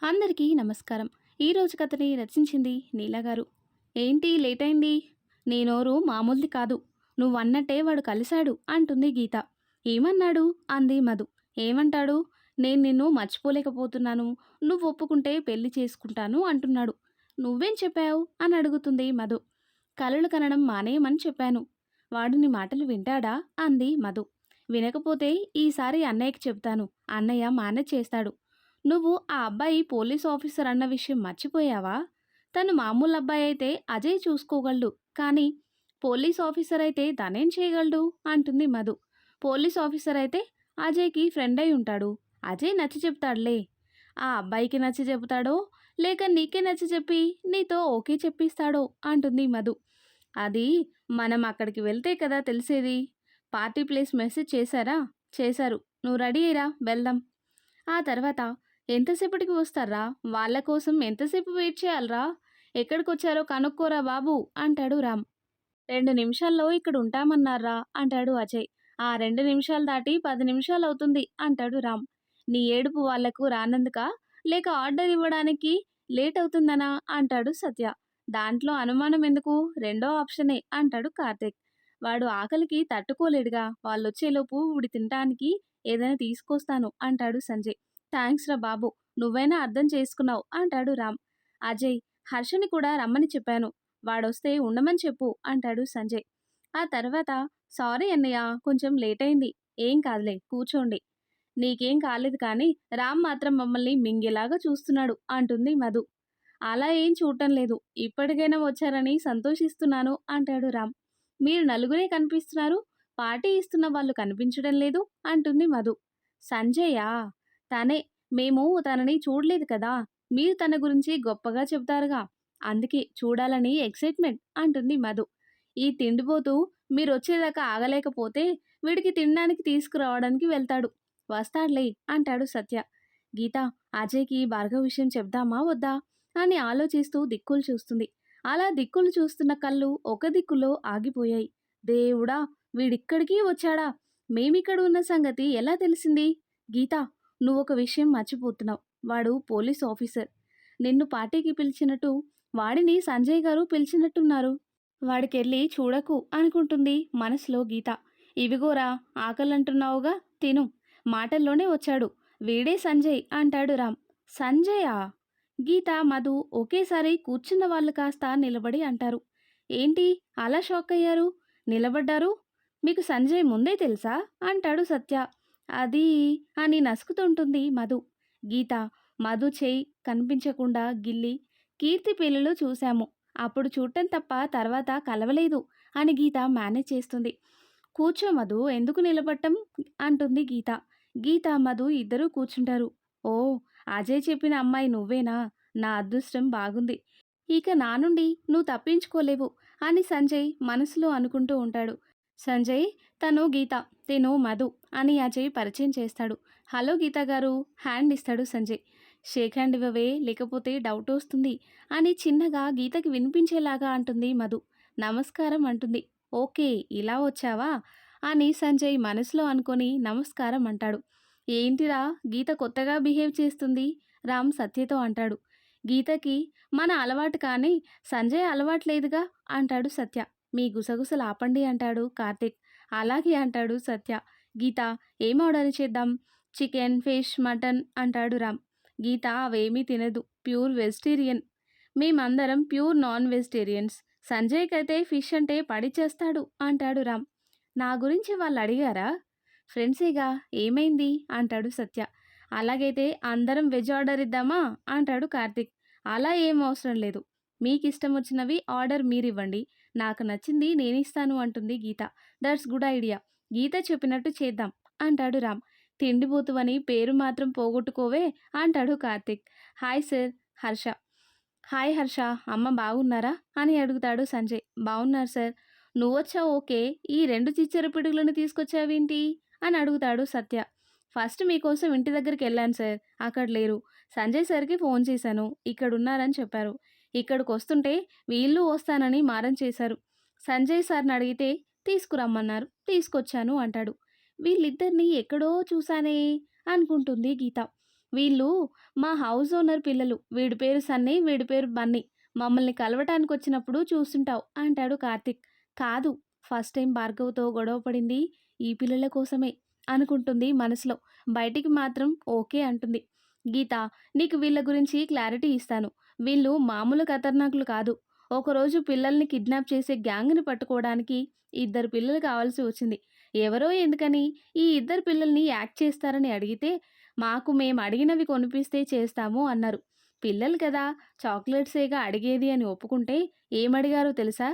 అందరికీ నమస్కారం. ఈరోజు కథని రచించింది నీల గారు. ఏంటి లేట్ అయింది? నీ నోరు మామూలుది కాదు. నువ్వన్నట్టే వాడు కలిశాడు అంటుంది గీత. ఏమన్నాడు? అంది మధు. ఏమంటాడు? నేను నిన్ను మర్చిపోలేకపోతున్నాను. నువ్వు ఒప్పుకుంటే పెళ్లి చేసుకుంటాను అంటున్నాడు. నువ్వేం చెప్పావు? అని అడుగుతుంది మధు. కలలు కనడం మానేయమని చెప్పాను. వాడు నీ మాటలు వింటాడా? అంది మధు. వినకపోతే ఈసారి అన్నయ్యకి చెప్తాను. అన్నయ్య మేనేజ్ చేస్తాడు. నువ్వు ఆ అబ్బాయి పోలీస్ ఆఫీసర్ అన్న విషయం మర్చిపోయావా? తను మామూలు అబ్బాయి అయితే అజయ్ చూసుకోగలడు. కానీ పోలీస్ ఆఫీసర్ అయితే తనేం చేయగలడు అంటుంది మధు. పోలీస్ ఆఫీసర్ అయితే అజయ్కి ఫ్రెండ్ అయి ఉంటాడు. అజయ్ నచ్చ చెప్తాడులే. ఆ అబ్బాయికి నచ్చ చెబుతాడో లేక నీకే నచ్చ చెప్పి నీతో ఓకే చెప్పిస్తాడో అంటుంది మధు. అది మనం అక్కడికి వెళ్తే కదా తెలిసేది. పార్టీ ప్లేస్ మెసేజ్ చేశారా? చేశారు. నువ్వు రెడీ అయ్యిరా, వెళ్దాం. ఆ తర్వాత ఎంతసేపటికి వస్తారా? వాళ్ళ కోసం ఎంతసేపు వెయిట్ చేయాలరా? ఎక్కడికొచ్చారో కనుక్కోరా బాబు అంటాడు రామ్. 2 నిమిషాల్లో ఇక్కడ ఉంటామన్నారా అంటాడు అజయ్. ఆ 2 నిమిషాలు దాటి 10 నిమిషాలవుతుంది అంటాడు రామ్. నీ ఏడుపు వాళ్లకు రానందుకా లేక ఆర్డర్ ఇవ్వడానికి లేట్ అవుతుందనా అంటాడు సత్య. దాంట్లో అనుమానం ఎందుకు? రెండో ఆప్షనే అంటాడు కార్తీక్. వాడు ఆకలికి తట్టుకోలేడుగా. వాళ్ళొచ్చేలోపు వీడి తినటానికి ఏదైనా తీసుకొస్తాను అంటాడు సంజయ్. థ్యాంక్స్ రా బాబు, నువ్వైనా అర్థం చేసుకున్నావు అంటాడు రామ్. అజయ్, హర్షని కూడా రమ్మని చెప్పాను. వాడొస్తే ఉండమని చెప్పు అంటాడు సంజయ్. ఆ తర్వాత సారీ అన్నయ్య, కొంచెం లేట్ అయింది. ఏం కాదులే, కూర్చోండి. నీకేం కాలేదు కానీ రామ్ మాత్రం మమ్మల్ని మింగేలాగా చూస్తున్నాడు అంటుంది మధు. అలా ఏం చూడటం లేదు. ఇప్పటికైనా వచ్చారని సంతోషిస్తున్నాను అంటాడు రామ్. మీరు నలుగురే కనిపిస్తున్నారు, పార్టీ ఇస్తున్న వాళ్ళు కనిపించడం లేదు అంటుంది మధు. సంజయ్యా? తనే. మేము తనని చూడలేదు కదా. మీరు తన గురించి గొప్పగా చెబుతారుగా, అందుకే చూడాలని ఎక్సైట్మెంట్ అంటుంది మధు. ఈ తిండిపోతూ మీరొచ్చేదాకా ఆగలేకపోతే వీడికి తినడానికి తీసుకురావడానికి వెళ్తాడు. వస్తాడులే అంటాడు సత్య. గీత, అజయ్కి భార్గవ్ విషయం చెప్దామా వద్దా అని ఆలోచిస్తూ దిక్కులు చూస్తుంది. అలా దిక్కులు చూస్తున్న కళ్ళు ఒక దిక్కులో ఆగిపోయాయి. దేవుడా, వీడిక్కడికి వచ్చాడా? మేమిక్కడ ఉన్న సంగతి ఎలా తెలిసింది? గీత, నువ్వొక విషయం మర్చిపోతున్నావు. వాడు పోలీస్ ఆఫీసర్. నిన్ను పార్టీకి పిలిచినట్టు వాడిని సంజయ్ గారు పిలిచినట్టున్నారు. వాడికెళ్ళి చూడకు అనుకుంటుంది మనసులో గీత. ఇవిగోరా, ఆకలంటున్నావుగా, తిను. మాటల్లోనే వచ్చాడు. వీడే సంజయ్ అంటాడు రామ్. సంజయా? గీత, మధు ఒకేసారి కూర్చున్న వాళ్ళు కాస్త నిలబడి అంటారు. ఏంటి అలా షాక్ అయ్యారు? నిలబడ్డారు? మీకు సంజయ్ ముందే తెలుసా అంటాడు సత్య. అది అని నసుకుతుంటుంది మధు. గీత, మధు చేయి కనిపించకుండా గిల్లి కీర్తి పెళ్ళిలో చూశాము. అప్పుడు చూడటం తప్ప తర్వాత కలవలేదు అని గీత మేనేజ్ చేస్తుంది. కూర్చో మధు, ఎందుకు నిలబడటం అంటుంది గీత. గీత, మధు ఇద్దరూ కూర్చుంటారు. ఓ, అజయ్ చెప్పిన అమ్మాయి నువ్వేనా? నా అదృష్టం బాగుంది. ఇక నా నుండి నువ్వు తప్పించుకోలేవు అని సంజయ్ మనసులో అనుకుంటూ ఉంటాడు. సంజయ్, తను గీత, తిను మధు అని అజయ్ పరిచయం చేస్తాడు. హలో గీత గారు, హ్యాండ్ ఇస్తాడు సంజయ్. షేక్ హ్యాండ్ ఇవ్వవే, లేకపోతే డౌట్ వస్తుంది అని చిన్నగా గీతకి వినిపించేలాగా అంటుంది మధు. నమస్కారం అంటుంది. ఓకే, ఇలా వచ్చావా అని సంజయ్ మనసులో అనుకొని నమస్కారం అంటాడు. ఏంటిరా గీత కొత్తగా బిహేవ్ చేస్తుంది రామ్ సత్యతో అంటాడు. గీతకి మన అలవాటు కానీ సంజయ్ అలవాట్లేదుగా అంటాడు సత్య. మీ గుసగుసలు ఆపండి అంటాడు కార్తీక్. అలాగే అంటాడు సత్య. గీత, ఏం ఆర్డర్ చేద్దాం? చికెన్, ఫిష్, మటన్ అంటాడు రామ్. గీత అవేమీ తినదు, ప్యూర్ వెజిటేరియన్. మేమందరం ప్యూర్ నాన్ వెజిటేరియన్స్. సంజయ్కైతే ఫిష్ అంటే పడిచేస్తాడు అంటాడు రామ్. నా గురించి వాళ్ళు అడిగారా? ఫ్రెండ్సేగా, ఏమైంది అంటాడు సత్య. అలాగైతే అందరం వెజ్ ఆర్డర్ ఇద్దామా అంటాడు కార్తీక్. అలా ఏం అవసరం లేదు. మీకు ఇష్టం వచ్చినవి ఆర్డర్ మీరివ్వండి. నాకు నచ్చింది నేనిస్తాను అంటుంది Geeta. That's good idea. Geeta చెప్పినట్టు చేద్దాం అంటాడు రామ్. తిండిపోతువని పేరు మాత్రం పోగొట్టుకోవే అంటాడు Karthik. Hi sir, Harsha. Hi Harsha, అమ్మ బాగున్నారా అని అడుగుతాడు సంజయ్. బాగున్నారు సార్. నువ్వొచ్చావు ఓకే, ఈ 2 చిచ్చర పిడుగులను తీసుకొచ్చావేంటి అని అడుగుతాడు సత్య. ఫస్ట్ మీకోసం ఇంటి దగ్గరికి వెళ్ళాను సార్, అక్కడ లేరు. సంజయ్ సార్కి ఫోన్ చేశాను, ఇక్కడున్నారని చెప్పారు. ఇక్కడికి వస్తుంటే వీళ్ళు వస్తానని మారం చేశారు. సంజయ్ సార్ని అడిగితే తీసుకురమ్మన్నారు, తీసుకొచ్చాను అంటాడు. వీళ్ళిద్దరినీ ఎక్కడో చూశానే అనుకుంటుంది గీత. వీళ్ళు మా హౌస్ ఓనర్ పిల్లలు. వీడి పేరు సన్నీ, వీడి పేరు బన్నీ. మమ్మల్ని కలవటానికొచ్చినప్పుడు చూసుంటావు అంటాడు కార్తీక్. కాదు, ఫస్ట్ టైం భార్గవ్‌తో గొడవ పడింది ఈ పిల్లల కోసమే అనుకుంటుంది మనసులో. బయటికి మాత్రం ఓకే అంటుంది. గీత, నీకు వీళ్ళ గురించి క్లారిటీ ఇస్తాను. వీళ్ళు మామూలు ఖతర్నాకులు కాదు. ఒకరోజు పిల్లల్ని కిడ్నాప్ చేసే గ్యాంగ్‌ని పట్టుకోవడానికి ఇద్దరు పిల్లలు కావాల్సి వచ్చింది. ఎవరో ఎందుకని ఈ ఇద్దరు పిల్లల్ని యాక్ట్ చేస్తారని అడిగితే మాకు మేము అడిగినవి కొనిపిస్తే చేస్తాము అన్నారు. పిల్లలు కదా, చాక్లెట్సేగా అడిగేది అని ఒప్పుకుంటే ఏమడిగారో తెలుసా?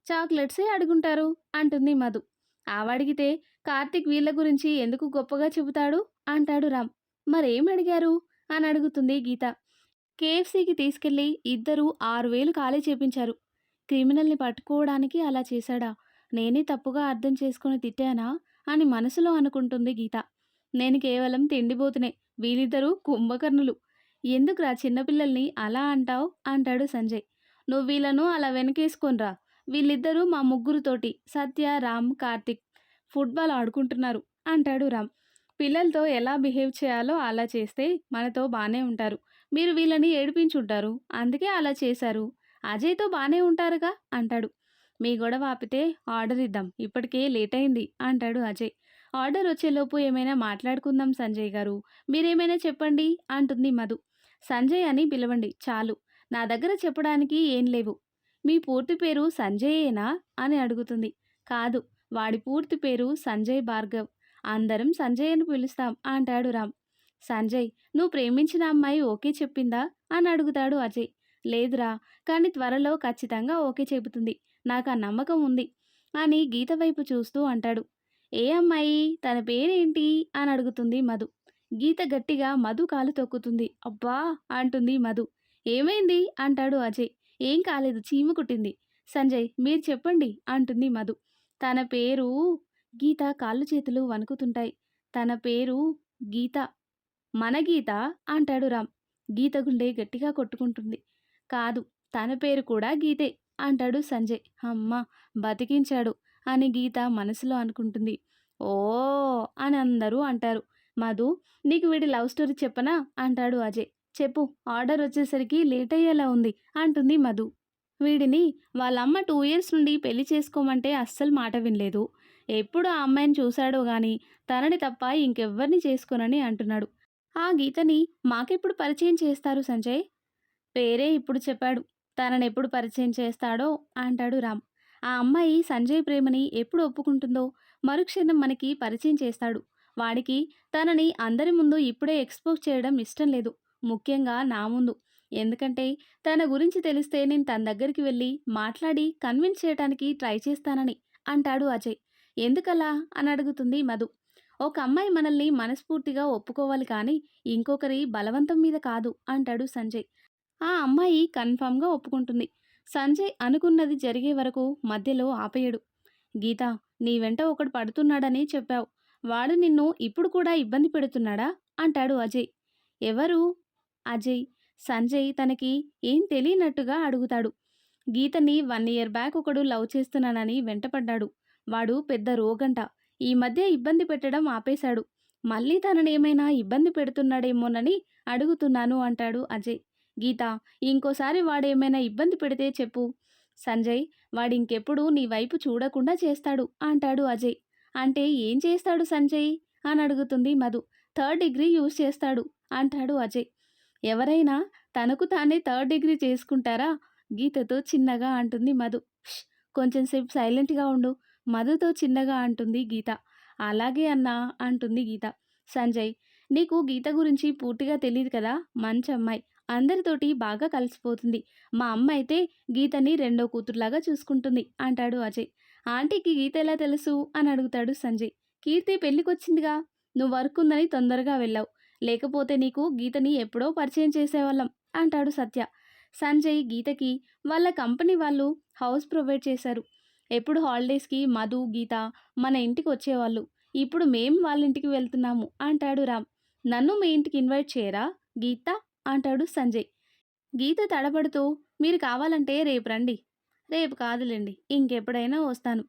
చాక్లెట్సే అడుగుంటారు అంటుంది మధు. ఆవడిగితే కార్తీక్ వీళ్ళ గురించి ఎందుకు గొప్పగా చెబుతాడు అంటాడు రామ్. మరేమడిగారు అని అడుగుతుంది గీత. కేఎఫ్సీకి తీసుకెళ్లి ఇద్దరూ 6,000 ఖాళీ చేపించారు. క్రిమినల్ని పట్టుకోవడానికి అలా చేశాడా? నేనే తప్పుగా అర్థం చేసుకుని తిట్టానా అని మనసులో అనుకుంటుంది గీత. నేను కేవలం తిండిబోతునే, వీళ్ళిద్దరూ కుంభకర్ణులు. ఎందుకురా చిన్నపిల్లల్ని అలా అంటావ్ అంటాడు సంజయ్. నువ్వు వీళ్ళను అలా వెనకేసుకొనిరా. వీళ్ళిద్దరూ మా ముగ్గురుతోటి సత్య, రామ్, కార్తిక్ ఫుట్బాల్ ఆడుకుంటున్నారు అంటాడు రామ్. పిల్లలతో ఎలా బిహేవ్ చేయాలో అలా చేస్తే మనతో బానే ఉంటారు. మీరు వీళ్ళని ఏడిపించుంటారు, అందుకే అలా చేశారు. అజయ్‌తో బానే ఉంటారుగా అంటాడు. మీ గొడవ ఆపితే ఆర్డర్ ఇద్దాం, ఇప్పటికే లేట్ అయింది అంటాడు అజయ్. ఆర్డర్ వచ్చేలోపు ఏమైనా మాట్లాడుకుందాం సంజయ్ గారు, మీరేమైనా చెప్పండి అంటుంది మధు. సంజయ్ అని పిలవండి చాలు, నా దగ్గర చెప్పడానికి ఏం లేవు. మీ పూర్తి పేరు సంజయేనా అని అడుగుతుంది. కాదు, వాడి పూర్తి పేరు సంజయ్ భార్గవ్. అందరం సంజయ్ అని పిలుస్తాం అంటాడు రామ్. సంజయ్, నువ్వు ప్రేమించిన అమ్మాయి ఓకే చెప్పిందా అని అడుగుతాడు అజయ్. లేదురా, కానీ త్వరలో ఖచ్చితంగా ఓకే చెబుతుంది, నాకు ఆ నమ్మకం ఉంది అని గీత వైపు చూస్తూ అంటాడు. ఏ అమ్మాయి, తన పేరేంటి అని అడుగుతుంది మధు. గీత గట్టిగా మధు కాలు తొక్కుతుంది. అబ్బా అంటుంది మధు. ఏమైంది అంటాడు అజయ్. ఏం కాలేదు, చీమ కుట్టింది. సంజయ్, మీరు చెప్పండి అంటుంది మధు. తన పేరు, గీత కాళ్ళు చేతులు వణుకుతుంటాయి. తన పేరు గీత. మన గీత అంటాడు రామ్. గీత గుండె గట్టిగా కొట్టుకుంటుంది. కాదు, తన పేరు కూడా గీతే అంటాడు సంజయ్. అమ్మ, బతికించాడు అని గీత మనసులో అనుకుంటుంది. ఓ అని అందరూ అంటారు. మధు, నీకు వీడి లవ్ స్టోరీ చెప్పనా అంటాడు అజయ్. చెప్పు, ఆర్డర్ వచ్చేసరికి లేట్ అయ్యేలా ఉంది అంటుంది మధు. వీడిని వాళ్ళమ్మ 2 ఇయర్స్ నుండి పెళ్లి చేసుకోమంటే అస్సలు మాట వినలేదు. ఎప్పుడు ఆ అమ్మాయిని చూశాడో గాని తనని తప్ప ఇంకెవ్వరిని చేసుకోనని అంటున్నాడు. ఆ గీతని మాకెప్పుడు పరిచయం చేస్తారు సంజయ్? పేరే ఇప్పుడు చెప్పాడు. తననెప్పుడు పరిచయం చేస్తాడో అంటాడు రామ్. ఆ అమ్మాయి సంజయ్ ప్రేమని ఎప్పుడు ఒప్పుకుంటుందో మరుక్షణం మనకి పరిచయం చేస్తాడు. వాడికి తనని అందరి ముందు ఇప్పుడే ఎక్స్‌పోజ్ చేయడం ఇష్టం లేదు. ముఖ్యంగా నా ముందు. ఎందుకంటే తన గురించి తెలిస్తే నేను తన దగ్గరికి వెళ్ళి మాట్లాడి కన్విన్స్ చేయటానికి ట్రై చేస్తానని అంటాడు అజయ్. ఎందుకలా అని అడుగుతుంది మధు. ఒక అమ్మాయి మనల్ని మనస్ఫూర్తిగా ఒప్పుకోవాలి కానీ ఇంకొకరి బలవంతం మీద కాదు అంటాడు సంజయ్. ఆ అమ్మాయి కన్ఫామ్‌గా ఒప్పుకుంటుంది. సంజయ్ అనుకున్నది జరిగే వరకు మధ్యలో ఆపేయడు. గీత, నీ వెంట ఒకడు పడుతున్నాడని చెప్పావు. వాడు నిన్ను ఇప్పుడు కూడా ఇబ్బంది పెడుతున్నాడా అంటాడు అజయ్. ఎవరు? అజయ్. సంజయ్ తనకి ఏం తెలియనట్టుగా అడుగుతాడు. గీతని 1 ఇయర్ బ్యాక్ ఒకడు లవ్ చేస్తున్నానని వెంటపడ్డాడు. వాడు పెద్ద రోగంట. ఈ మధ్య ఇబ్బంది పెట్టడం ఆపేశాడు. మళ్ళీ తననేమైనా ఇబ్బంది పెడుతున్నాడేమోనని అడుగుతున్నాను అంటాడు అజయ్. గీత, ఇంకోసారి వాడేమైనా ఇబ్బంది పెడితే చెప్పు సంజయ్, వాడింకెప్పుడు నీ వైపు చూడకుండా చేస్తాడు అంటాడు అజయ్. అంటే ఏం చేస్తాడు సంజయ్ అని అడుగుతుంది మధు. 3rd డిగ్రీ యూజ్ చేస్తాడు అంటాడు అజయ్. ఎవరైనా తనకు తానే 3rd డిగ్రీ చేసుకుంటారా? గీతతో చిన్నగా అంటుంది మధు. "ష్, కొంచెం సేపు సైలెంట్గా ఉండు" మధుతో చిన్నగా అంటుంది గీత. అలాగే అన్నా అంటుంది గీత. సంజయ్, నీకు గీత గురించి పూర్తిగా తెలియదు కదా, మంచి అమ్మాయి, అందరితోటి బాగా కలిసిపోతుంది. మా అమ్మ అయితే గీతని రెండో కూతురులాగా చూసుకుంటుంది అంటాడు అజయ్. ఆంటీకి గీత ఎలా తెలుసు అని అడుగుతాడు సంజయ్. కీర్తి పెళ్ళికొచ్చిందిగా, నువ్వు వర్క్ ఉందని తొందరగా వెళ్ళావు, లేకపోతే నీకు గీతని ఎప్పుడో పరిచయం చేసేవాళ్ళం అంటాడు సత్య. సంజయ్ గీతకి వాళ్ళ కంపెనీ వాళ్ళు హౌస్ ప్రొవైడ్ చేశారు. ఎప్పుడు హాలిడేస్కి మధు, గీత మన ఇంటికి వచ్చేవాళ్ళు. ఇప్పుడు మేం వాళ్ళ ఇంటికి వెళ్తున్నాము అంటాడు రామ్. నన్ను మీ ఇంటికి ఇన్వైట్ చేయరా గీత అంటాడు సంజయ్. గీత తడబడుతూ, మీరు కావాలంటే రేపు రండి. రేపు కాదులేండి, ఇంకెప్పుడైనా వస్తాను.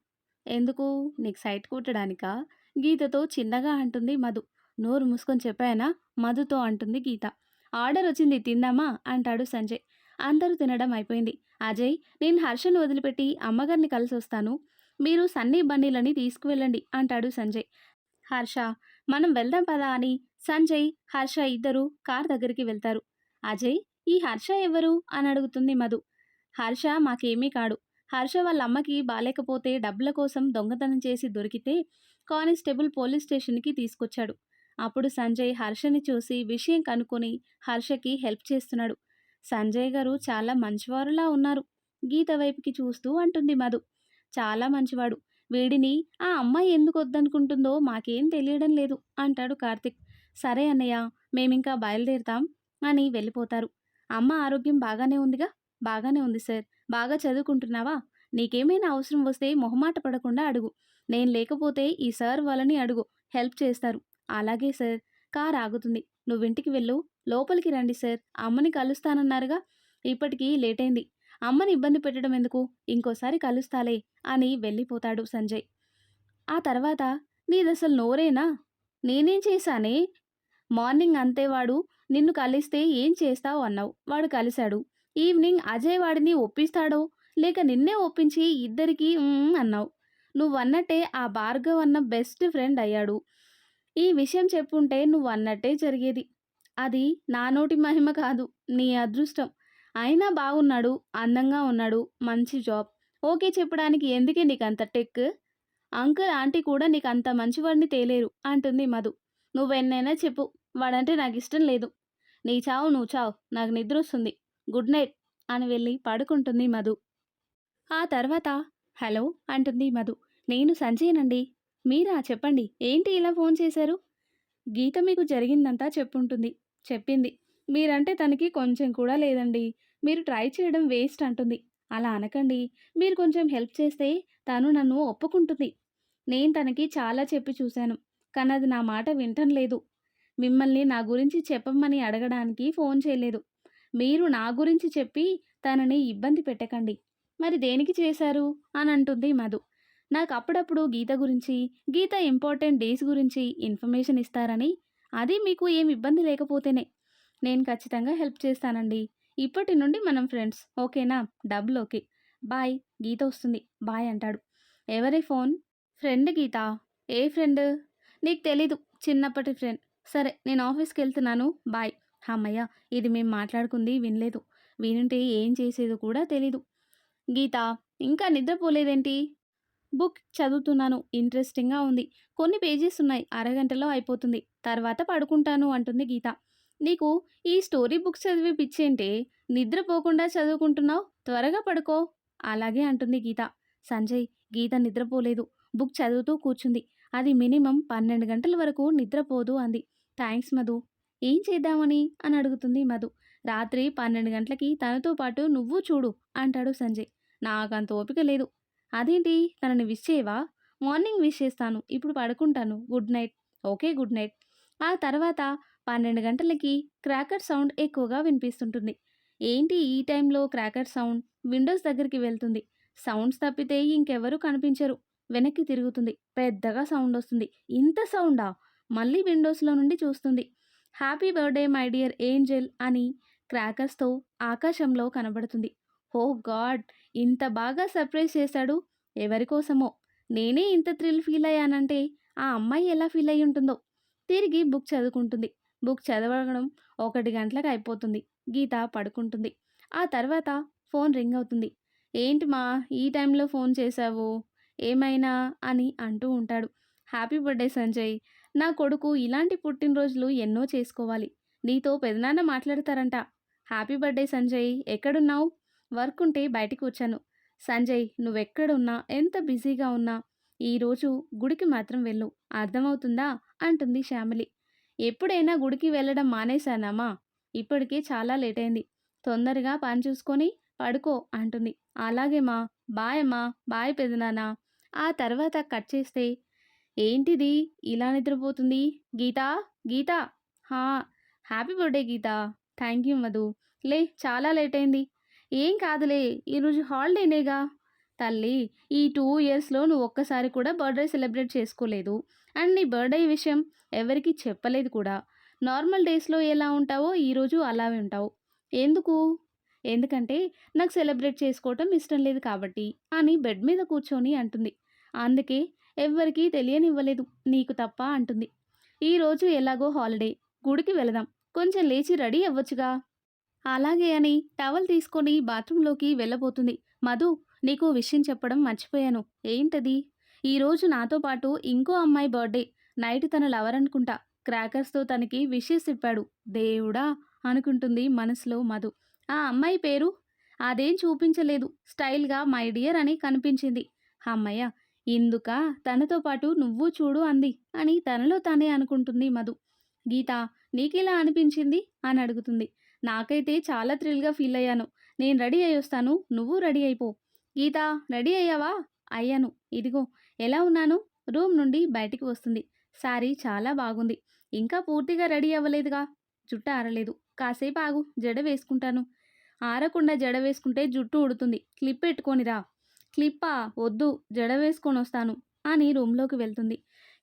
ఎందుకు, నీకు సైట్ కొట్టడానికా? గీతతో చిన్నగా అంటుంది మధు. నోరు మూసుకొని చెప్పానా మధుతో అంటుంది గీత. ఆర్డర్ వచ్చింది తిందామా అంటాడు సంజయ్. అందరూ తినడం అయిపోయింది. అజయ్, నేను హర్షను వదిలిపెట్టి అమ్మగారిని కలిసి వస్తాను, మీరు సన్నీ బన్నీలని తీసుకువెళ్ళండి అంటాడు సంజయ్. హర్ష, మనం వెళ్దాం పదా అని సంజయ్, హర్ష ఇద్దరు కార్ దగ్గరికి వెళ్తారు. అజయ్, ఈ హర్ష ఎవరు అని అడుగుతుంది మధు. హర్ష మాకేమీ కాడు. హర్ష వాళ్ళ అమ్మకి బాలేకపోతే డబ్బుల కోసం దొంగతనం చేసి దొరికితే కానిస్టేబుల్ పోలీస్ స్టేషన్కి తీసుకొచ్చాడు. అప్పుడు సంజయ్ హర్షని చూసి విషయం కనుక్కొని హర్షకి హెల్ప్ చేస్తున్నాడు. సంజయ్ గారు చాలా మంచివారులా ఉన్నారు. గీత వైపుకి చూస్తూ అంటుంది మధు. చాలా మంచివాడు. వీడిని ఆ అమ్మాయి ఎందుకు వద్దనుకుంటుందో మాకేం తెలియడం లేదు అంటాడు కార్తిక్. సరే అన్నయ్య, మేమింకా బయలుదేరుతాం అని వెళ్ళిపోతారు. అమ్మ ఆరోగ్యం బాగానే ఉందిగా? బాగానే ఉంది సార్. బాగా చదువుకుంటున్నావా? నీకేమైనా అవసరం వస్తే మొహమాట పడకుండా అడుగు. నేను లేకపోతే ఈ సార్ వాళ్ళని అడుగు, హెల్ప్ చేస్తారు. అలాగే సార్. కార్ ఆగుతుంది. నువ్వింటికి వెళ్ళు. లోపలికి రండి సార్, అమ్మని కలుస్తానన్నారుగా. ఇప్పటికీ లేట్ అయింది. అమ్మని ఇబ్బంది పెట్టడం ఎందుకు, ఇంకోసారి కలుస్తాలే అని వెళ్ళిపోతాడు సంజయ్. ఆ తర్వాత, నీదసలు నోరేనా? నేనేం చేశానే? మార్నింగ్ అంతే వాడు నిన్ను కలిస్తే ఏం చేస్తావు అన్నావు. వాడు కలిశాడు. ఈవినింగ్ అజయ్ వాడిని ఒప్పిస్తాడో లేక నిన్నే ఒప్పించి ఇద్దరికీ అన్నావు. నువ్వన్నట్టే ఆ భార్గవ్ అన్న బెస్ట్ ఫ్రెండ్ అయ్యాడు. ఈ విషయం చెప్పుంటే నువ్వన్నట్టే జరిగేది. అది నా నోటి మహిమ కాదు, నీ అదృష్టం. అయినా బాగున్నాడు, అందంగా ఉన్నాడు, మంచి జాబ్. ఓకే చెప్పడానికి ఎందుకే నీకంత టెక్? అంకుల్ ఆంటీ కూడా నీకంత మంచివాడిని తేలేరు అంటుంది మధు. నువ్వెన్నైనా చెప్పు, వాడంటే నాకిష్టం లేదు. నీ చావు నువ్వు చావు, నాకు నిద్రొస్తుంది. గుడ్ నైట్ అని వెళ్ళి పడుకుంటుంది మధు. ఆ తర్వాత, హలో అంటుంది మధు. నేను సంజయ్‌నండి. మీరా? చెప్పండి. ఏంటి ఇలా ఫోన్ చేశారు? గీత మీకు జరిగిందంతా చెప్పుంటుంది. చెప్పింది. మీరంటే తనకి కొంచెం కూడా లేదండి. మీరు ట్రై చేయడం వేస్ట్ అంటుంది. అలా అనకండి. మీరు కొంచెం హెల్ప్ చేస్తే తను నన్ను ఒప్పుకుంటుంది. నేను తనకి చాలా చెప్పి చూశాను. కానీ అది నా మాట వినటం లేదు. మిమ్మల్ని నా గురించి చెప్పమని అడగడానికి ఫోన్ చేయలేదు. మీరు నా గురించి చెప్పి తనని ఇబ్బంది పెట్టకండి. మరి దేనికి చేశారు అని అంటుంది మధు. నాకు అప్పుడప్పుడు గీత గురించి, గీత ఇంపార్టెంట్ డేస్ గురించి ఇన్ఫర్మేషన్ ఇస్తారని. అది మీకు ఏం ఇబ్బంది లేకపోతేనే. నేను ఖచ్చితంగా హెల్ప్ చేస్తానండి. ఇప్పటి నుండి మనం ఫ్రెండ్స్, ఓకేనా? డబ్బులు ఓకే. బాయ్. గీత వస్తుంది. బాయ్ అంటాడు. ఎవరి ఫోన్? ఫ్రెండ్ గీత. ఏ ఫ్రెండ్? నీకు తెలీదు. చిన్నప్పటి ఫ్రెండ్. సరే, నేను ఆఫీస్కి వెళ్తున్నాను. బాయ్. హమ్మయ్య, ఇది మేము మాట్లాడుకుంది వినలేదు. వినుంటే ఏం చేసేదో కూడా తెలీదు. గీత, ఇంకా నిద్రపోలేదేంటి? బుక్ చదువుతున్నాను. ఇంట్రెస్టింగ్గా ఉంది. కొన్ని పేజెస్ ఉన్నాయి. అరగంటలో అయిపోతుంది. తర్వాత పడుకుంటాను అంటుంది గీత. నీకు ఈ స్టోరీ బుక్స్ చదివే పిచ్చేంటే? నిద్రపోకుండా చదువుకుంటున్నావు. త్వరగా పడుకో. అలాగే అంటుంది గీత. సంజయ్, గీత నిద్రపోలేదు. బుక్ చదువుతూ కూర్చుంది. అది మినిమం 12 గంటల వరకు నిద్రపోదు అంది. థ్యాంక్స్ మధు. ఏం చేద్దామని అని అడుగుతుంది మధు. రాత్రి 12 గంటలకి తనతో పాటు నువ్వు చూడు అంటాడు సంజయ్. నాకంత ఓపిక లేదు. అదేంటి, తనని విష్ చేయవా? మార్నింగ్ విష్ చేస్తాను. ఇప్పుడు పడుకుంటాను. Good night. Okay, good night. ఆ తర్వాత 12 గంటలకి క్రాకర్ సౌండ్ ఎక్కువగా వినిపిస్తుంటుంది. ఏంటి ఈ టైంలో క్రాకర్ సౌండ్? విండోస్ దగ్గరికి వెళ్తుంది. సౌండ్స్ తప్పితే ఇంకెవరూ కనిపించరు. వెనక్కి తిరుగుతుంది. పెద్దగా సౌండ్ వస్తుంది. ఇంత సౌండా? మళ్ళీ విండోస్లో నుండి చూస్తుంది. Happy birthday my dear Angel అని క్రాకర్స్తో ఆకాశంలో కనబడుతుంది. ఓ గాడ్, ఇంత బాగా సర్ప్రైజ్ చేశాడు. ఎవరి కోసమో. నేనే ఇంత థ్రిల్ ఫీల్ అయ్యానంటే ఆ అమ్మాయి ఎలా ఫీల్ అయి ఉంటుందో. తిరిగి బుక్ చదువుకుంటుంది. బుక్ చదవడం 1 గంటలకు అయిపోతుంది. గీత పడుకుంటుంది. ఆ తర్వాత ఫోన్ రింగ్ అవుతుంది. ఏంటి మా, ఈ టైంలో ఫోన్ చేశావు? ఏమైనా అని అంటూ ఉంటాడు. Happy birthday Sanjay. నా కొడుకు ఇలాంటి పుట్టినరోజులు ఎన్నో చేసుకోవాలి. నీతో పెదనాన్న మాట్లాడతారంట. Happy birthday Sanjay. ఎక్కడున్నావు? వర్క్ ఉంటే బయటికి వచ్చాను. సంజయ్, నువ్వెక్కడున్నా, ఎంత బిజీగా ఉన్నా ఈరోజు గుడికి మాత్రం వెళ్ళు. అర్థమవుతుందా అంటుంది శ్యామిలి. ఎప్పుడైనా గుడికి వెళ్ళడం మానేశానమ్మా. ఇప్పటికే చాలా లేట్ అయింది. తొందరగా పని చూసుకొని పడుకో అంటుంది. అలాగే మా. బాయ్ అమ్మా. బాయ్ పెదనాన్న. ఆ తర్వాత కట్ చేస్తే, ఏంటిది ఇలా నిద్రపోతుంది? గీతా, గీతా. హా, happy birthday Geeta. Thank you Madhu. లే, చాలా లేట్ అయింది. ఏం కాదులే, ఈరోజు హాలిడేనేగా. తల్లి, ఈ 2 ఇయర్స్‌లో నువ్వు ఒక్కసారి కూడా బర్త్‌డే సెలబ్రేట్ చేసుకోలేదు. అండ్ నీ బర్త్‌డే విషయం ఎవరికీ చెప్పలేదు కూడా. నార్మల్ డేస్‌లో ఎలా ఉంటావో ఈరోజు అలాగే ఉంటావు. ఎందుకు? ఎందుకంటే నాకు సెలబ్రేట్ చేసుకోవటం ఇష్టం లేదు కాబట్టి అని బెడ్ మీద కూర్చొని అంటుంది. అందుకే ఎవ్వరికీ తెలియనివ్వలేదు నీకు తప్ప అంటుంది. ఈరోజు ఎలాగో హాలిడే, గుడికి వెళదాం. కొంచెం లేచి రెడీ అవ్వొచ్చుగా. అలాగే అని టవల్ తీసుకొని బాత్రూంలోకి వెళ్ళబోతుంది. మధు, నీకు విషయం చెప్పడం మర్చిపోయాను. ఏంటది? ఈరోజు నాతో పాటు ఇంకో అమ్మాయి బర్త్‌డే. నైట్ తన లవర్ అనుకుంటా. క్రాకర్స్‌తో తనకి విషెస్ చెప్పాడు. దేవుడా! అనుకుంటుంది మనసులో మధు. ఆ అమ్మాయి పేరు? అదేం చూపించలేదు. స్టైల్‌గా మై డియర్ అని కనిపించింది. హమ్మయ్య! ఇందుకా తనతో పాటు నువ్వు చూడు అంది అని తనలో తానే అనుకుంటుంది మధు. గీత, నీకెలా అనిపించింది? అని అడుగుతుంది. నాకైతే చాలా థ్రిల్‌గా ఫీల్ అయ్యాను. నేను రెడీ అయ్యొస్తాను. నువ్వు రెడీ అయిపో. గీత, రెడీ అయ్యావా? అయ్యాను. ఇదిగో ఎలా ఉన్నాను? రూమ్ నుండి బయటికి వస్తుంది. శారీ చాలా బాగుంది. ఇంకా పూర్తిగా రెడీ అవ్వలేదుగా. జుట్టు ఆరలేదు. కాసేపు ఆగు, జడ వేసుకుంటాను. ఆరకుండా జడ వేసుకుంటే జుట్టు ఊడుతుంది. క్లిప్ పెట్టుకొని రా. క్లిప్పా? వద్దు, జడ వేసుకొనొస్తాను అని రూమ్‌లోకి వెళ్తుంది.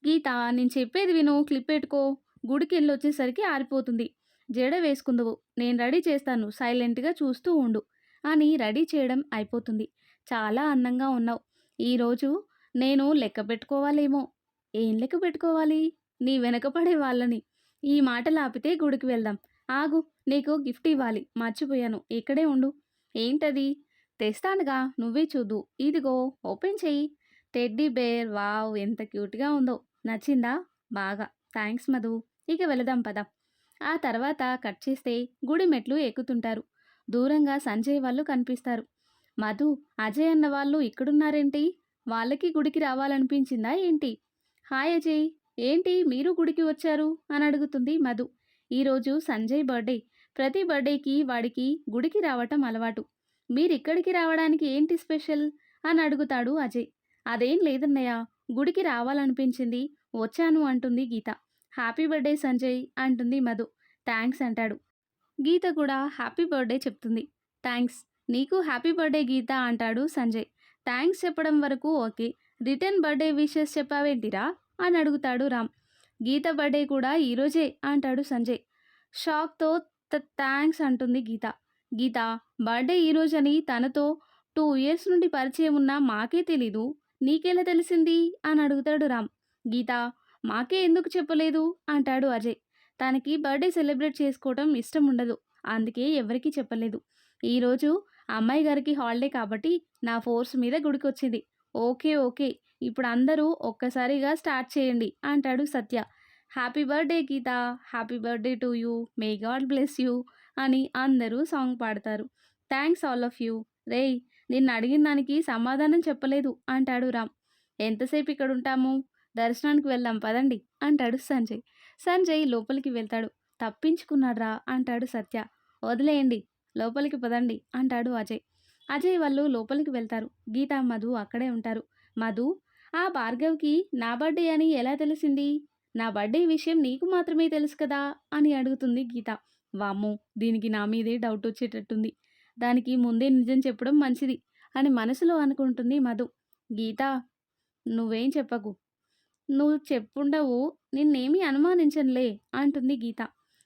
గీత, నేను చెప్పేది విను, క్లిప్ పెట్టుకో. గుడికెళ్ళొచ్చేసరికి ఆరిపోతుంది. జడ వేసుకుందువు. నేను రెడీ చేస్తాను. సైలెంట్‌గా చూస్తూ ఉండు అని రెడీ చేయడం అయిపోతుంది. చాలా అందంగా ఉన్నావు. ఈరోజు నేను లెక్క పెట్టుకోవాలేమో. ఏం లెక్క పెట్టుకోవాలి? నీ వెనక పడే వాళ్ళని. ఈ మాటలు ఆపితే గుడికి వెళ్దాం. ఆగు, నీకు గిఫ్ట్ ఇవ్వాలి. మర్చిపోయాను. ఇక్కడే ఉండు. ఏంటది? తెస్తానుగా, నువ్వే చూద్దు. ఇదిగో, ఓపెన్ చెయ్యి. Teddy bear. వావ్! ఎంత క్యూట్‌గా ఉందో. నచ్చిందా? బాగా. థాంక్స్ మధు. ఇక వెళదాం పద. ఆ తర్వాత కట్ చేస్తే గుడి మెట్లు ఎక్కుతుంటారు. దూరంగా సంజయ్ వాళ్ళు కనిపిస్తారు. మధు, అజయ్ అన్న వాళ్ళు ఇక్కడున్నారేంటి? వాళ్ళకి గుడికి రావాలనిపించిందా ఏంటి? హాయ్ అజయ్, ఏంటి మీరు గుడికి వచ్చారు అని అడుగుతుంది మధు. ఈరోజు సంజయ్ బర్త్డే. ప్రతి బర్త్డేకి వాడికి గుడికి రావటం అలవాటు. మీరిక్కడికి రావడానికి ఏంటి స్పెషల్ అని అడుగుతాడు అజయ్. అదేం లేదన్నయ్య, గుడికి రావాలనిపించింది, వచ్చాను అంటుంది గీత. హ్యాపీ బర్త్డే సంజయ్ అంటుంది మధు. థ్యాంక్స్ అంటాడు. గీత కూడా హ్యాపీ బర్త్డే చెప్తుంది. థ్యాంక్స్. నీకు హ్యాపీ బర్త్డే గీత అంటాడు సంజయ్. థ్యాంక్స్ చెప్పడం వరకు ఓకే. రిటర్న్ బర్త్డే విషెస్ చెప్పావేంటిరా అని అడుగుతాడు రామ్. గీత బర్త్డే కూడా ఈరోజే అంటాడు సంజయ్. షాక్తో థ్యాంక్స్ అంటుంది గీత. గీత, బర్త్డే ఈరోజని తనతో 2 ఇయర్స్ నుండి పరిచయం ఉన్న మాకే తెలీదు. నీకెలా తెలిసింది అని అడుగుతాడు రామ్. గీత, మాకే ఎందుకు చెప్పలేదు అంటాడు అజయ్. తనకి బర్త్డే సెలబ్రేట్ చేసుకోవటం ఇష్టం ఉండదు. అందుకే ఎవరికీ చెప్పలేదు. ఈరోజు అమ్మాయి గారికి హాలిడే కాబట్టి నా ఫోర్స్ మీద గుడికొచ్చింది. ఓకే ఓకే, ఇప్పుడు అందరూ ఒక్కసారిగా స్టార్ట్ చేయండి అంటాడు Satya. Happy birthday Geeta, happy birthday to you, may God bless you అని అందరూ సాంగ్ పాడతారు. Thanks all of you. రేయ్, నిన్ను అడిగిన దానికి సమాధానం చెప్పలేదు అంటాడు రామ్. ఎంతసేపు ఇక్కడ ఉంటాము? దర్శనానికి వెళ్దాం పదండి అంటాడు సంజయ్. సంజయ్ లోపలికి వెళ్తాడు. తప్పించుకున్నాడ్రా అంటాడు సత్య. వదిలేయండి, లోపలికి పదండి అంటాడు అజయ్. అజయ్ వాళ్ళు లోపలికి వెళ్తారు. గీత, మధు అక్కడే ఉంటారు. మధు, ఆ భార్గవ్కి నా బర్త్డే అని ఎలా తెలిసింది? నా బర్త్డే విషయం నీకు మాత్రమే తెలుసు కదా అని అడుగుతుంది గీత. వామ్మో, దీనికి నా మీదే డౌట్ వచ్చేటట్టుంది. దానికి ముందే నిజం చెప్పడం మంచిది అని మనసులో అనుకుంటుంది మధు. గీత, నువ్వేం చెప్పకు. నువ్వు చెప్పుండవు, నిన్నేమీ అనుమానించనులే అంటుంది గీత.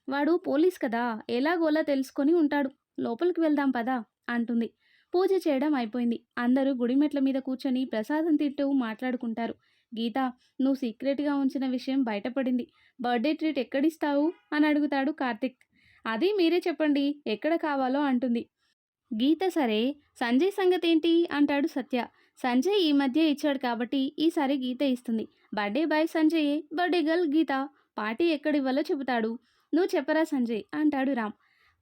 వాడు పోలీస్ కదా, ఎలాగోలా తెలుసుకొని ఉంటాడు. లోపలికి వెళ్దాం పదా అంటుంది. పూజ చేయడం అయిపోయింది. అందరూ గుడి మెట్ల మీద కూర్చొని ప్రసాదం తింటూ మాట్లాడుకుంటారు. గీత, నువ్వు సీక్రెట్గా ఉంచిన విషయం బయటపడింది. బర్త్డే ట్రీట్ ఎక్కడిస్తావు అని అడుగుతాడు కార్తిక్. అది మీరే చెప్పండి, ఎక్కడ కావాలో అంటుంది. గీత, సరే సంజయ్ సంగతేంటి అంటాడు సత్య. సంజయ్ ఈ మధ్య ఇచ్చాడు కాబట్టి ఈసారి గీత ఇస్తుంది. Birthday boy Sanjay, birthday girl Geeta. Party ఎక్కడివ్వాలో చెబుతాడు. నువ్వు చెప్పరా సంజయ్ అంటాడు రామ్.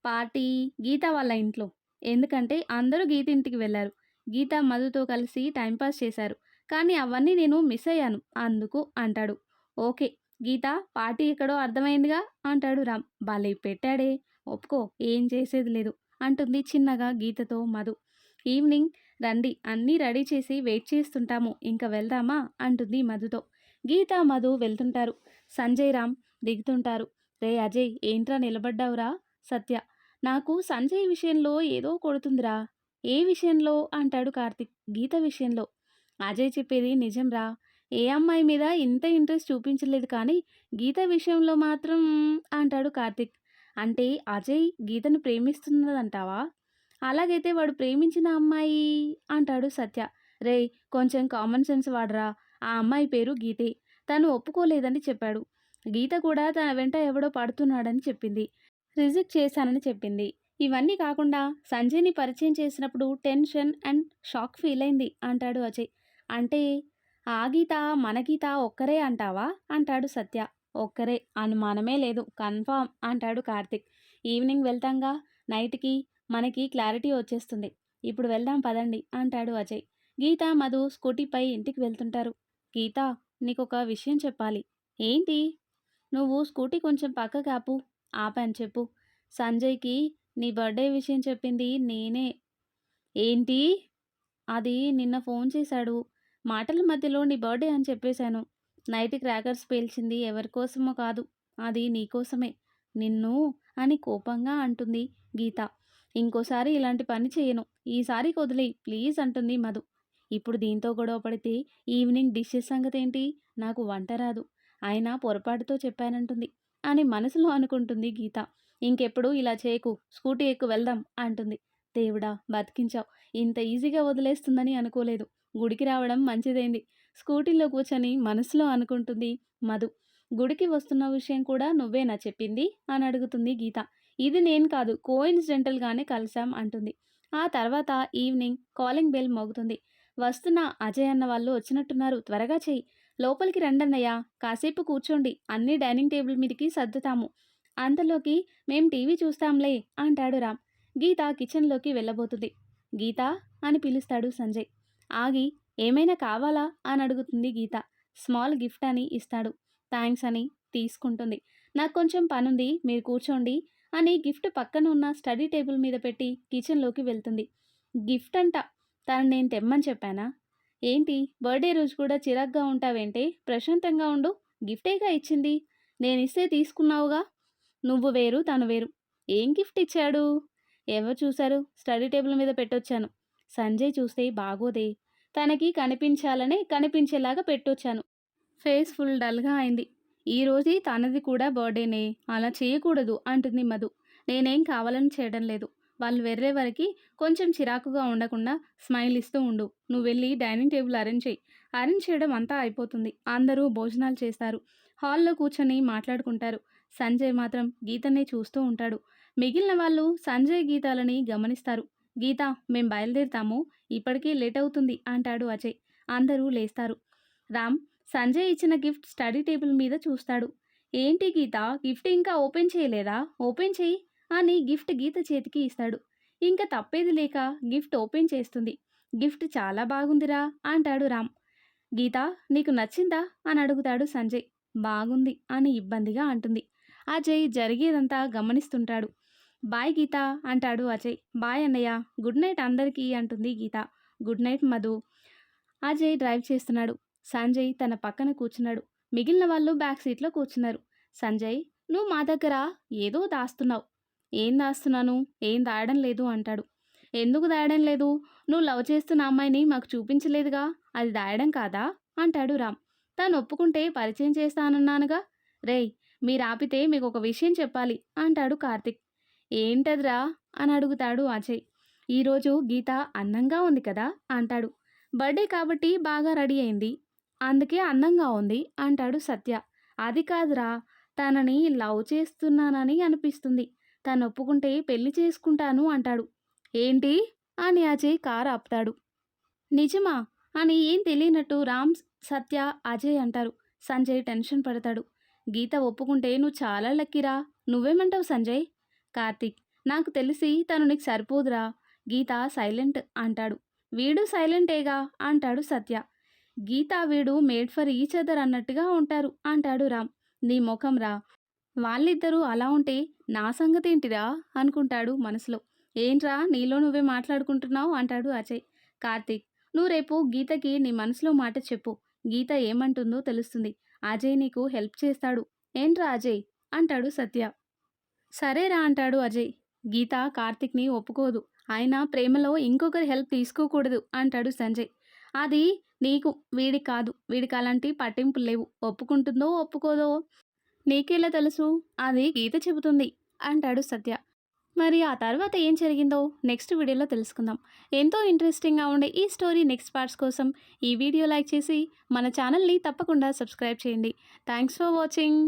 పార్టీ గీత వాళ్ళ ఇంట్లో. ఎందుకంటే అందరూ గీత ఇంటికి వెళ్ళారు. గీత మధుతో కలిసి టైంపాస్ చేశారు. కానీ అవన్నీ నేను మిస్ అయ్యాను అందుకు అంటాడు. ఓకే గీత, పార్టీ ఎక్కడో అర్థమైందిగా అంటాడు రామ్. భలే పెట్టాడే, ఒప్పుకో, ఏం చేసేది లేదు అంటుంది చిన్నగా గీతతో మధు. ఈవినింగ్ రండి, అన్నీ రెడీ చేసి వెయిట్ చేస్తుంటాము, ఇంకా వెళ్దామా అంటుంది మధుతో. గీత, మధు వెళ్తుంటారు. సంజయ్, రామ్ దిగుతుంటారు. రే అజయ్, ఏంట్రా నిలబడ్డావురా? సత్య, నాకు సంజయ్ విషయంలో ఏదో కొడుతుందిరా. ఏ విషయంలో అంటాడు కార్తిక్. గీత విషయంలో. అజయ్ చెప్పేది నిజంరా. ఏ అమ్మాయి మీద ఇంత ఇంట్రెస్ట్ చూపించలేదు కానీ గీత విషయంలో మాత్రం అంటాడు కార్తిక్. అంటే అజయ్ గీతను ప్రేమిస్తున్నదంటావా? అలాగైతే వాడు ప్రేమించిన అమ్మాయి అంటాడు సత్య. రేయ్, కొంచెం కామన్ సెన్స్ వాడరా. ఆ అమ్మాయి పేరు గీతే. తను ఒప్పుకోలేదని చెప్పాడు. గీత కూడా తన వెంట ఎవడో పడుతున్నాడని చెప్పింది. రిజెక్ట్ చేశానని చెప్పింది. ఇవన్నీ కాకుండా సంజయ్ని పరిచయం చేసినప్పుడు టెన్షన్ అండ్ షాక్ ఫీల్ అయింది అంటాడు అజయ్. అంటే ఆ గీత మన గీత ఒక్కరే అంటావా అంటాడు సత్య. ఒక్కరే, అనుమానమే లేదు, కన్ఫామ్ అంటాడు కార్తిక్. ఈవినింగ్ వెళ్తాంగా, నైట్కి మనకి క్లారిటీ వచ్చేస్తుంది. ఇప్పుడు వెళ్దాం పదండి అంటాడు అజయ్. గీత మధు స్కూటీపై ఇంటికి వెళ్తుంటారు. గీత, నీకొక విషయం చెప్పాలి. ఏంటి? నువ్వు స్కూటీ కొంచెం పక్కకి ఆపు. ఆపాను, చెప్పు. సంజయ్కి నీ బర్త్డే విషయం చెప్పింది నేనే. ఏంటి? అది నిన్న ఫోన్ చేశాడు. మాటల మధ్యలో నీ బర్త్డే అని చెప్పేశాను. నైట్ క్రాకర్స్ పేల్చింది ఎవరికోసమో కాదు, అది నీకోసమే. నిన్ను అని కోపంగా అంటుంది గీత. ఇంకోసారి ఇలాంటి పని చేయను, ఈసారికి వదిలేయి ప్లీజ్ అంటుంది మధు. ఇప్పుడు దీంతో గొడవ పడితే ఈవినింగ్ డిషెస్ సంగతి ఏంటి? నాకు వంట రాదు, అయినా పొరపాటుతో చెప్పానంటుంది అని మనసులో అనుకుంటుంది గీత. ఇంకెప్పుడు ఇలా చేయకు, స్కూటీ ఎక్కు వెళ్దాం అంటుంది. దేవుడా, బతికించావు. ఇంత ఈజీగా వదిలేస్తుందని అనుకోలేదు. గుడికి రావడం మంచిదైంది. స్కూటీలో కూర్చొని మనసులో అనుకుంటుంది మధు. గుడికి వస్తున్న విషయం కూడా నువ్వేనా చెప్పింది అని అడుగుతుంది గీత. ఇది నేను కాదు, కోఇన్సిడెంటల్గానే కలిసాం అంటుంది. ఆ తర్వాత ఈవినింగ్ కాలింగ్ బెల్ మోగుతుంది. వస్తున్న అజయ్ అన్న వాళ్ళు వచ్చినట్టున్నారు, త్వరగా చెయ్యి. లోపలికి రండన్నయ్య, కాసేపు కూర్చోండి, అన్నీ డైనింగ్ టేబుల్ మీదకి సర్దుతాము. అంతలోకి మేం టీవీ చూస్తాంలే అంటాడు రామ్. గీత కిచెన్లోకి వెళ్ళబోతుంది. గీత అని పిలుస్తాడు సంజయ్. ఆగి, ఏమైనా కావాలా అని అడుగుతుంది గీత. స్మాల్ గిఫ్ట్ అని ఇస్తాడు. థ్యాంక్స్ అని తీసుకుంటుంది. నాకు కొంచెం పనుంది, మీరు కూర్చోండి అని గిఫ్ట్ పక్కన ఉన్న స్టడీ టేబుల్ మీద పెట్టి కిచెన్లోకి వెళ్తుంది. గిఫ్ట్ అంట, తను నేను తెమ్మని చెప్పానా? ఏంటి బర్త్డే రోజు కూడా చిరాగ్గా ఉంటావేంటే? ప్రశాంతంగా ఉండు, గిఫ్టేగా ఇచ్చింది. నేనిస్తే తీసుకున్నావుగా. నువ్వు వేరు, తను వేరు. ఏం గిఫ్ట్ ఇచ్చాడు? ఎవరు చూశారు? స్టడీ టేబుల్ మీద పెట్టొచ్చాను. సంజయ్ చూస్తే బాగోదే. తనకి కనిపించాలనే కనిపించేలాగా పెట్టొచ్చాను. ఫేస్ ఫుల్ డల్గా అయింది. ఈరోజు తనది కూడా బర్త్డేనే, అలా చేయకూడదు అంటుంది మధు. నేనేం కావాలని చేయడం లేదు. వాళ్ళు వేరే వరకు కొంచెం చిరాకుగా ఉండకుండా స్మైల్ ఇస్తూ ఉండు. నువ్వు వెళ్ళి డైనింగ్ టేబుల్ అరేంజ్ చేయి. అరేంజ్ చేయడం అంతా అయిపోతుంది. అందరూ భోజనాలు చేస్తారు. హాల్లో కూర్చొని మాట్లాడుకుంటారు. సంజయ్ మాత్రం గీతనే చూస్తూ ఉంటాడు. మిగిలిన వాళ్ళు సంజయ్ గీతాలని గమనిస్తారు. గీత, మేం బయలుదేరుతాము, ఇప్పటికే లేట్ అవుతుంది అంటాడు అజయ్. అందరూ లేస్తారు. రామ్ సంజయ్ ఇచ్చిన గిఫ్ట్ స్టడీ టేబుల్ మీద చూస్తాడు. ఏంటి గీత, గిఫ్ట్ ఇంకా ఓపెన్ చేయలేదా? ఓపెన్ చేయి అని గిఫ్ట్ గీత చేతికి ఇస్తాడు. ఇంకా తప్పేది లేక గిఫ్ట్ ఓపెన్ చేస్తుంది. గిఫ్ట్ చాలా బాగుందిరా అంటాడు రామ్. గీత, నీకు నచ్చిందా అని అడుగుతాడు సంజయ్. బాగుంది అని ఇబ్బందిగా అంటుంది. అజయ్ జరిగేదంతా గమనిస్తుంటాడు. బాయ్ గీత అంటాడు అజయ్. బాయ్ అన్నయ్య, గుడ్ నైట్ అందరికీ అంటుంది Geeta. Good night Madhu. Ajay drive చేస్తున్నాడు. సంజయ్ తన పక్కన కూర్చున్నాడు. మిగిలిన వాళ్ళు బ్యాక్ సీట్లో కూర్చున్నారు. సంజయ్, నువ్వు మా దగ్గర ఏదో దాస్తున్నావు. ఏం దాస్తున్నాను? ఏం దాయడం లేదు అంటాడు. ఎందుకు దాయడం లేదు? నువ్వు లవ్ చేస్తున్న అమ్మాయిని మాకు చూపించలేదుగా, అది దాయడం కాదా అంటాడు రామ్. తను ఒప్పుకుంటే పరిచయం చేస్తానన్నానుగా. రేయ్, మీరు ఆపితే మీకు ఒక విషయం చెప్పాలి అంటాడు కార్తిక్. ఏంటదిరా అని అడుగుతాడు అజయ్. ఈరోజు గీత అందంగా ఉంది కదా అంటాడు. బర్త్డే కాబట్టి బాగా రెడీ అయింది, అందుకే అందంగా ఉంది అంటాడు సత్య. అది కాదురా, తనని లవ్ చేస్తున్నానని అనిపిస్తుంది. తను ఒప్పుకుంటే పెళ్లి చేసుకుంటాను అంటాడు. ఏంటి అని అజయ్ కారు ఆపుతాడు. నిజమా అని ఏం తెలియనట్టు రామ్, సత్య, అజయ్ అంటారు. సంజయ్ టెన్షన్ పడతాడు. గీత ఒప్పుకుంటే నువ్వు చాలా లక్కీరా. నువ్వేమంటావు సంజయ్? కార్తీక్, నాకు తెలిసి తను నీకు సరిపోదురా. గీత సైలెంట్ అంటాడు. వీడు సైలెంటేగా అంటాడు సత్య. గీత వీడు మేడ్ ఫర్ ఈచ్ అదర్ అన్నట్టుగా ఉంటారు అంటాడు రామ్. నీ ముఖం రా, వాళ్ళిద్దరూ అలా ఉంటే నా సంగతేంటిరా అనుకుంటాడు మనసులో. ఏంట్రా నీలో నువ్వే మాట్లాడుకుంటున్నావు అంటాడు అజయ్. కార్తీక్, నువ్వు రేపు గీతకి నీ మనసులో మాట చెప్పు. గీత ఏమంటుందో తెలుస్తుంది. అజయ్ నీకు హెల్ప్ చేస్తాడు. ఏంట్రా అజయ్ అంటాడు సత్య. సరేరా అంటాడు అజయ్. గీత కార్తీక్ని ఒప్పుకోదు. ఆయన ప్రేమలో ఇంకొకరి హెల్ప్ తీసుకోకూడదు అంటాడు సంజయ్. అది నీకు, వీడికి కాదు. వీడికి అలాంటి పట్టింపులు లేవు. ఒప్పుకుంటుందో ఒప్పుకోదో నీకెలా తెలుసు? అది గీత చెబుతుంది అంటాడు సత్య. మరి ఆ తర్వాత ఏం జరిగిందో నెక్స్ట్ వీడియోలో తెలుసుకుందాం. ఎంతో ఇంట్రెస్టింగ్గా ఉండే ఈ స్టోరీ నెక్స్ట్ పార్ట్స్ కోసం ఈ వీడియో లైక్ చేసి మన ఛానల్ని తప్పకుండా సబ్స్క్రైబ్ చేయండి. Thanks for watching.